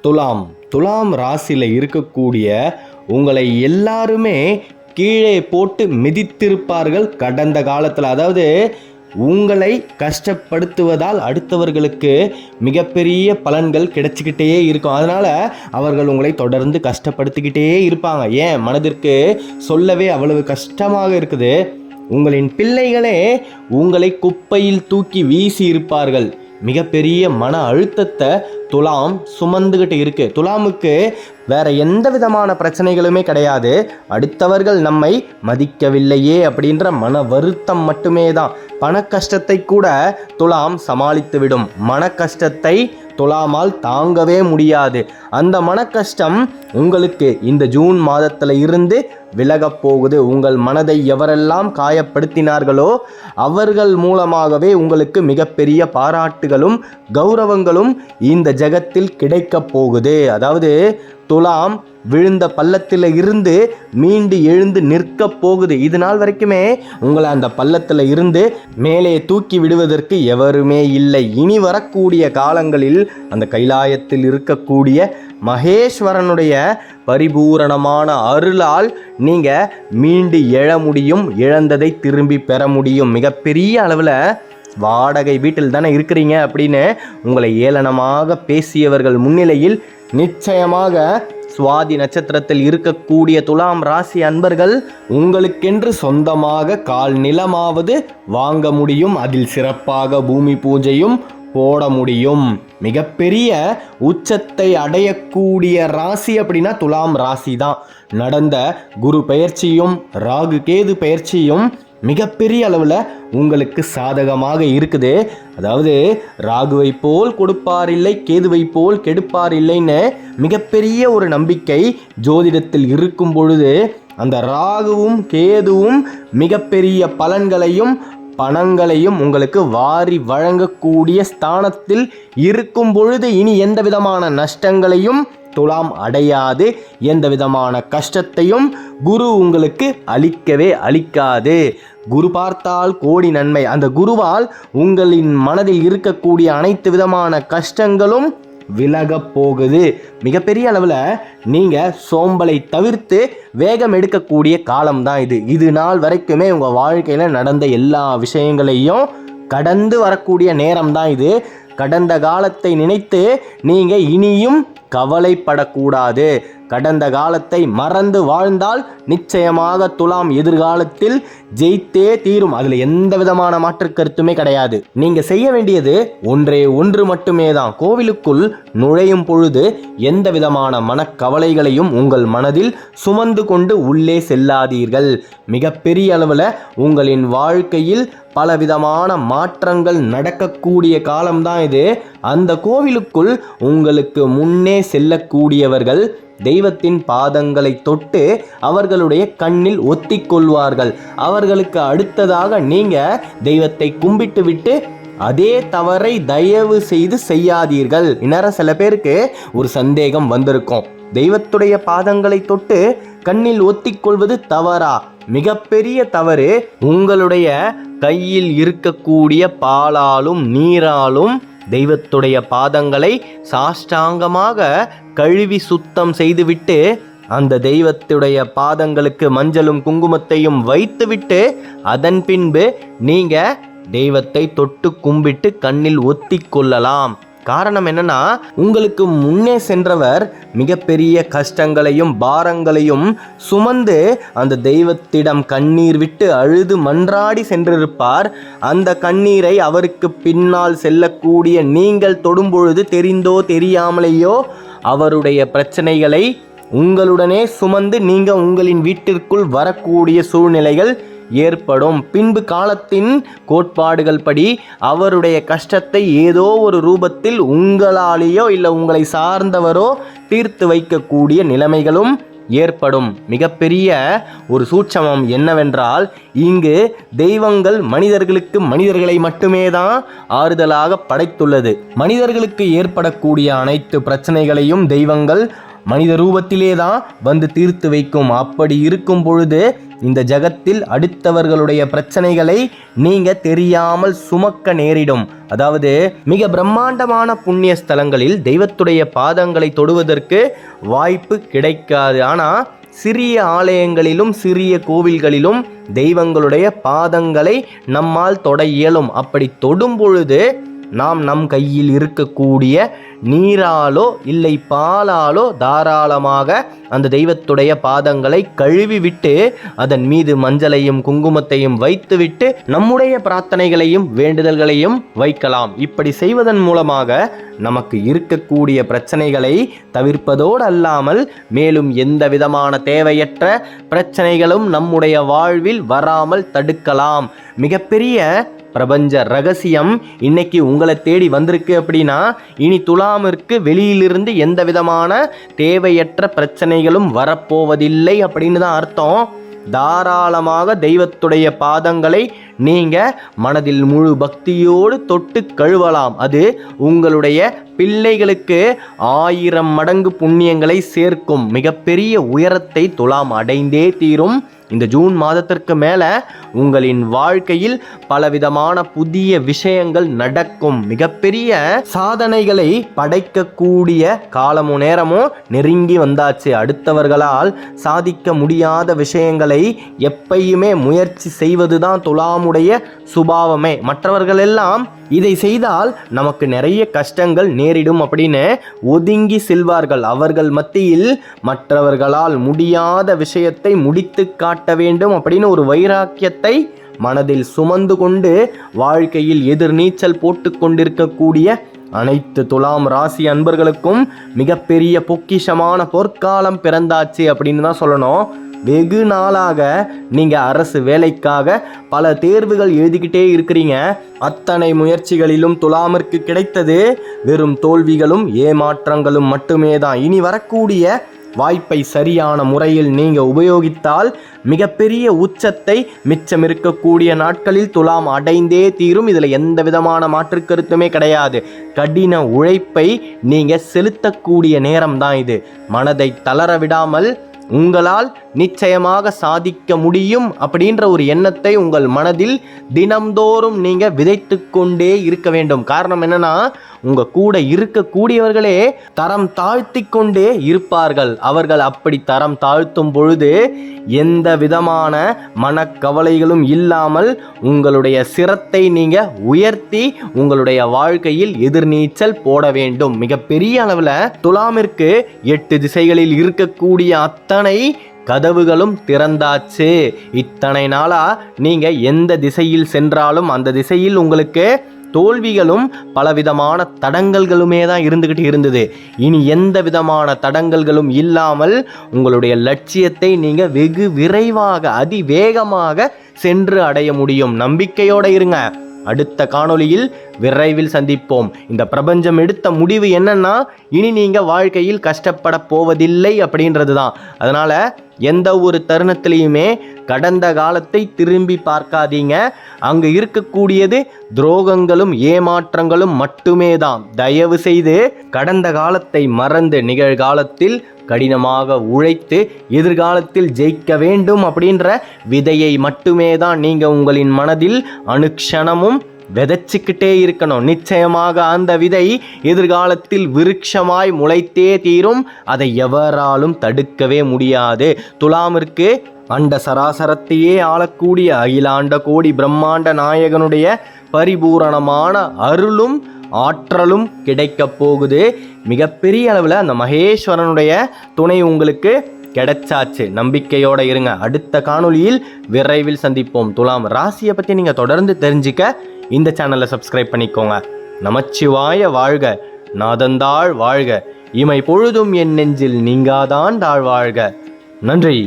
துலாம் ராசியில் இருக்கக்கூடிய உங்களை எல்லாருமே கீழே போட்டு மிதித்திருப்பார்கள் கடந்த காலத்தில். அதாவது உங்களை கஷ்டப்படுத்துவதால் அடுத்தவர்களுக்கு மிகப்பெரிய பலன்கள் கிடைச்சிக்கிட்டே இருக்கும். அதனால் அவர்கள் உங்களை தொடர்ந்து கஷ்டப்படுத்திக்கிட்டே இருப்பாங்க. ஏன் மனதிற்கு சொல்லவே அவ்வளவு கஷ்டமாக இருக்குது. உங்களின் பிள்ளைகளே உங்களை குப்பையில் தூக்கி வீசி இருப்பார்கள். மிகப்பெரிய மன அழுத்தத்தை துலாம் சுமந்துக்கிட்டு இருக்கு. துலாமுக்கு வேற எந்த விதமான பிரச்சனைகளுமே கிடையாது. அடுத்தவர்கள் நம்மை மதிக்கவில்லையே அப்படின்ற மன வருத்தம் மட்டுமே தான். பண கஷ்டத்தை கூட துலாம் சமாளித்து விடும். மன கஷ்டத்தை துலாமால் தாங்கவே முடியாது. அந்த மன கஷ்டம் உங்களுக்கு இந்த ஜூன் மாதத்தில் இருந்து விலகப் போகுது. உங்கள் மனதை எவரெல்லாம் காயப்படுத்தினார்களோ அவர்கள் மூலமாகவே உங்களுக்கு மிகப்பெரிய பாராட்டுகளும் கௌரவங்களும் இந்த ஜகத்தில் கிடைக்கப் போகுது. அதாவது துலாம் விழுந்த பள்ளத்தில் இருந்து மீண்டு எழுந்து நிற்க போகுது. இது நாள் வரைக்குமே உங்களை அந்த பள்ளத்தில் இருந்து மேலே தூக்கி விடுவதற்கு எவருமே இல்லை. இனி வரக்கூடிய காலங்களில் அந்த கைலாயத்தில் இருக்கக்கூடிய மகேஸ்வரனுடைய பரிபூரணமான அருளால் நீங்கள் மீண்டு எழ முடியும். இழந்ததை திரும்பி பெற முடியும். மிகப்பெரிய அளவில் வாடகை வீட்டில் தானே இருக்கிறீங்க அப்படின்னு உங்களை ஏளனமாக பேசியவர்கள் முன்னிலையில் நிச்சயமாக சுவாதி நட்சத்திரத்தில் இருக்கக்கூடிய துலாம் ராசி அன்பர்கள் உங்களுக்கென்று சொந்தமாக கால் நிலமாவது வாங்க முடியும். அதில் சிறப்பாக பூமி பூஜையும் போட முடியும். மிகப்பெரிய உச்சத்தை அடையக்கூடிய ராசி அப்படின்னா துலாம் ராசி தான். நடந்த குரு பெயர்ச்சியும் ராகு கேது பெயர்ச்சியும் மிகப்பெரிய அளவில் உங்களுக்கு சாதகமாக இருக்குது. அதாவது ராகுவை போல் கொடுப்பார் இல்லை, கேதுவை போல் கெடுப்பார் இல்லைன்னு மிகப்பெரிய ஒரு நம்பிக்கை ஜோதிடத்தில் இருக்கும் பொழுது அந்த ராகுவும் கேதுவும் மிகப்பெரிய பலன்களையும் பணங்களையும் உங்களுக்கு வாரி வழங்கக்கூடிய ஸ்தானத்தில் இருக்கும் பொழுது இனி எந்த விதமான நஷ்டங்களையும் துலாம் அடையாது. எந்த விதமான கஷ்டத்தையும் குரு உங்களுக்கு அளிக்கவே அளிக்காது. குரு பார்த்தால் கோடி நன்மை. அந்த குருவால் உங்களின் மனதில் இருக்கக்கூடிய அனைத்து விதமான கஷ்டங்களும் விலக போகுது. மிகப்பெரிய அளவில் நீங்கள் சோம்பலை தவிர்த்து வேகம் எடுக்கக்கூடிய காலம்தான் இது. இது நாள் வரைக்குமே உங்கள் வாழ்க்கையில் நடந்த எல்லா விஷயங்களையும் கடந்து வரக்கூடிய நேரம் தான் இது. கடந்த காலத்தை நினைத்து நீங்கள் இனியும் கவலைப்படக்கூடாது. கடந்த காலத்தை மறந்து வாழ்ந்தால் நிச்சயமாக துலாம் எதிர்காலத்தில் ஜெயித்தே தீரும். அதில் எந்த விதமான மாற்று கருத்துமே கிடையாது. நீங்கள் செய்ய வேண்டியது ஒன்றே ஒன்று மட்டுமே தான். கோவிலுக்குள் நுழையும் பொழுது எந்த விதமான மனக்கவலைகளையும் உங்கள் மனதில் சுமந்து கொண்டு உள்ளே செல்லாதீர்கள். மிகப்பெரிய அளவில் உங்களின் வாழ்க்கையில் பலவிதமான மாற்றங்கள் நடக்கக்கூடிய காலம்தான் இது. அந்த கோவிலுக்குள் உங்களுக்கு முன்னே செல்லக்கூடியவர்கள் தெய்வத்தின் பாதங்களை தொட்டு அவர்களுடைய கண்ணில் ஒத்திக்கொள்வார்கள். அவர்களுக்கு அடுத்ததாக நீங்கள் தெய்வத்தை கும்பிட்டு விட்டு அதே தவறை தயவு செய்து செய்யாதீர்கள். இந்நேரம் சில பேருக்கு ஒரு சந்தேகம் வந்திருக்கும், தெய்வத்துடைய பாதங்களை தொட்டு கண்ணில் ஒத்திக்கொள்வது தவறா? மிகப்பெரிய தவறு. உங்களுடைய கையில் இருக்கக்கூடிய பாலாலும் நீராலும் தெய்வத்துடைய பாதங்களை சாஷ்டாங்கமாக கழுவி சுத்தம் செய்துவிட்டு அந்த தெய்வத்துடைய பாதங்களுக்கு மஞ்சளும் குங்குமத்தையும் வைத்துவிட்டு அதன் பின்பு நீங்கள் தெய்வத்தை தொட்டு கும்பிட்டு கண்ணில் ஒத்தி கொள்ளலாம். காரணம் என்னன்னா, உங்களுக்கு முன்னே சென்றவர் மிகப்பெரிய கஷ்டங்களையும் பாரங்களையும் சுமந்து அந்த தெய்வத்திடம் கண்ணீர் விட்டு அழுது மன்றாடி சென்றிருப்பார். அந்த கண்ணீரை அவருக்கு பின்னால் செல்லக்கூடிய நீங்கள் தொடும் பொழுது தெரிந்தோ தெரியாமலேயோ அவருடைய பிரச்சனைகளை உங்களுடனே சுமந்து நீங்கள் உங்களின் வீட்டிற்குள் வரக்கூடிய சூழ்நிலைகள் ஏற்படும். பின்பு காலத்தின் கோட்பாடுகள் படி அவருடைய கஷ்டத்தை ஏதோ ஒரு ரூபத்தில் உங்களாலேயோ இல்லை உங்களை சார்ந்தவரோ தீர்த்து வைக்கக்கூடிய நிலைமைகளும் ஏற்படும். மிகப்பெரிய ஒரு சூட்சமம் என்னவென்றால், இங்கு தெய்வங்கள் மனிதர்களை மட்டுமே தான் ஆறுதலாக படைத்துள்ளது. மனிதர்களுக்கு ஏற்படக்கூடிய அனைத்து பிரச்சனைகளையும் தெய்வங்கள் மனித ரூபத்திலே தான் வந்து தீர்த்து வைக்கும். அப்படி இருக்கும் பொழுது இந்த ஜகத்தில் அடுத்தவர்களுடைய பிரச்சனைகளை நீங்க தெரியாமல் சுமக்க நேரிடும். அதாவது மிக பிரம்மாண்டமான புண்ணிய ஸ்தலங்களில் தெய்வத்துடைய பாதங்களை தொடுவதற்கு வாய்ப்பு கிடைக்காது. ஆனா சிறிய ஆலயங்களிலும் சிறிய கோவில்களிலும் தெய்வங்களுடைய பாதங்களை நம்மால் தொட இயலும். அப்படி தொடும் பொழுது நாம் நம் கையில் இருக்கக்கூடிய நீராலோ இல்லை பாலாலோ தாராளமாக அந்த தெய்வத்துடைய பாதங்களை கழுவி விட்டு அதன் மீது மஞ்சளையும் குங்குமத்தையும் வைத்துவிட்டு நம்முடைய பிரார்த்தனைகளையும் வேண்டுதல்களையும் வைக்கலாம். இப்படி செய்வதன் மூலமாக நமக்கு இருக்கக்கூடிய பிரச்சனைகளை தவிர்ப்பதோடு அல்லாமல் மேலும் எந்த விதமான தேவையற்ற பிரச்சனைகளும் நம்முடைய வாழ்வில் வராமல் தடுக்கலாம். மிகப்பெரிய பிரபஞ்ச ரகசியம் இன்னைக்கு உங்களை தேடி வந்திருக்கு. அப்படின்னா இனி துலாமிற்கு வெளியிலிருந்து எந்த விதமான தேவையற்ற பிரச்சனைகளும் வரப்போவதில்லை அப்படின்னு தான் அர்த்தம். தாராளமாக தெய்வத்துடைய பாதங்களை நீங்க மனதில் முழு பக்தியோடு தொட்டு கழுவலாம். அது உங்களுடைய பிள்ளைகளுக்கு 1000 மடங்கு புண்ணியங்களை சேர்க்கும். மிகப்பெரிய உயரத்தை துலாம் அடைந்தே தீரும். இந்த ஜூன் மாதத்திற்கு மேலே உங்களின் வாழ்க்கையில் பலவிதமான புதிய விஷயங்கள் நடக்கும். மிகப்பெரிய சாதனைகளை படைக்கக்கூடிய காலமும் நேரமும் நெருங்கி வந்தாச்சு. அடுத்தவர்களால் சாதிக்க முடியாத விஷயங்களை எப்பயுமே முயற்சி செய்வதுதான் துலாமுடைய சுபாவமே. மற்றவர்கள் எல்லாம் இதை செய்தால் நமக்கு நிறைய கஷ்டங்கள் நேரிடும் அப்படின்னு ஒதுங்கி செல்வார்கள். அவர்கள் மத்தியில் மற்றவர்களால் முடியாத விஷயத்தை முடித்து காட்ட வேண்டும் அப்படின்னு ஒரு வைராக்கியத்தை மனதில் சுமந்து கொண்டு வாழ்க்கையில் எதிர்நீச்சல் போட்டு கொண்டிருக்கக்கூடிய அனைத்து துலாம் ராசி அன்பர்களுக்கும் மிகப்பெரிய பொக்கிஷமான பொற்காலம் பிறந்தாச்சு அப்படின்னு தான் சொல்லணும். வெகு நாளாக நீங்கள் அரசு வேலைக்காக பல தேர்வுகள் எழுதிக்கிட்டே இருக்கிறீங்க. அத்தனை முயற்சிகளிலும் துலாமிற்கு கிடைத்தது வெறும் தோல்விகளும் ஏமாற்றங்களும் மட்டுமே தான். இனி வரக்கூடிய வாய்ப்பை சரியான முறையில் நீங்கள் உபயோகித்தால் மிகப்பெரிய உச்சத்தை மிச்சம் இருக்கக்கூடிய நாட்களில் துலாம் அடைந்தே தீரும். இதில் எந்த விதமான மாற்று கருத்துமே கிடையாது. கடின உழைப்பை நீங்கள் செலுத்தக்கூடிய நேரம் தான் இது. மனதை தளர விடாமல் உங்களால் நிச்சயமாக சாதிக்க முடியும் அப்படின்ற ஒரு எண்ணத்தை உங்கள் மனதில் தினம்தோறும் நீங்கள் விதைத்து கொண்டே இருக்க வேண்டும். காரணம் என்னன்னா, உங்கள் கூட இருக்கக்கூடியவர்களே தரம் தாழ்த்தி கொண்டே இருப்பார்கள். அவர்கள் அப்படி தரம் தாழ்த்தும் பொழுது எந்த விதமான மனக்கவலைகளும் இல்லாமல் உங்களுடைய சிரத்தை நீங்கள் உயர்த்தி உங்களுடைய வாழ்க்கையில் எதிர்நீச்சல் போட வேண்டும். மிகப்பெரிய அளவில் துலாமிற்கு 8 திசைகளில் இருக்கக்கூடிய அத்தனை கதவுகளும் திறந்தாச்சு. இத்தனை நாளா நீங்க எந்த திசையில் சென்றாலும் அந்த திசையில் உங்களுக்கு தோல்விகளும் பலவிதமான தடங்கல்களுமே தான் இருந்துகிட்டு இருந்தது. இனி எந்த விதமான தடங்கல்களும் இல்லாமல் உங்களுடைய லட்சியத்தை நீங்க வெகு விரைவாக அதிவேகமாக சென்று அடைய முடியும். நம்பிக்கையோட இருங்க. அடுத்த காணொளியில் விரைவில் சந்திப்போம். இந்த பிரபஞ்சம் எடுத்த முடிவு என்னன்னா, இனி நீங்கள் வாழ்க்கையில் கஷ்டப்பட போவதில்லை அப்படின்றது தான். அதனால் எந்த ஒரு தருணத்திலையுமே கடந்த காலத்தை திரும்பி பார்க்காதீங்க. அங்கு இருக்கக்கூடியது துரோகங்களும் ஏமாற்றங்களும் மட்டுமே தான். தயவு செய்து கடந்த காலத்தை மறந்து நிகழ்காலத்தில் கடினமாக உழைத்து எதிர்காலத்தில் ஜெயிக்க வேண்டும் அப்படின்ற விதையை மட்டுமே தான் நீங்கள் உங்களின் மனதில் அனுக்ஷணமும் விதைச்சிக்கிட்டே இருக்கணும். நிச்சயமாக அந்த விதை எதிர்காலத்தில் விருட்சமாய் முளைத்தே தீரும். அதை எவராலும் தடுக்கவே முடியாது. துலாமிற்கு அண்ட சராசரத்தையே ஆளக்கூடிய அகிலாண்ட கோடி பிரம்மாண்ட நாயகனுடைய பரிபூரணமான அருளும் ஆற்றலும் கிடைக்க போகுது. மிகப்பெரிய அளவில் அந்த மகேஸ்வரனுடைய துணை உங்களுக்கு கிடைச்சாச்சு. நம்பிக்கையோட இருங்க. அடுத்த காணொளியில் விரைவில் சந்திப்போம். துலாம் ராசியை பற்றி நீங்கள் தொடர்ந்து தெரிஞ்சுக்க இந்த சேனலை சப்ஸ்கிரைப் பண்ணிக்கோங்க. நமச்சிவாய வாழ்க, நாதந்தாள் வாழ்க, இமை பொழுதும் என் நெஞ்சில் நீங்காதான் தாழ் வாழ்க. நன்றி.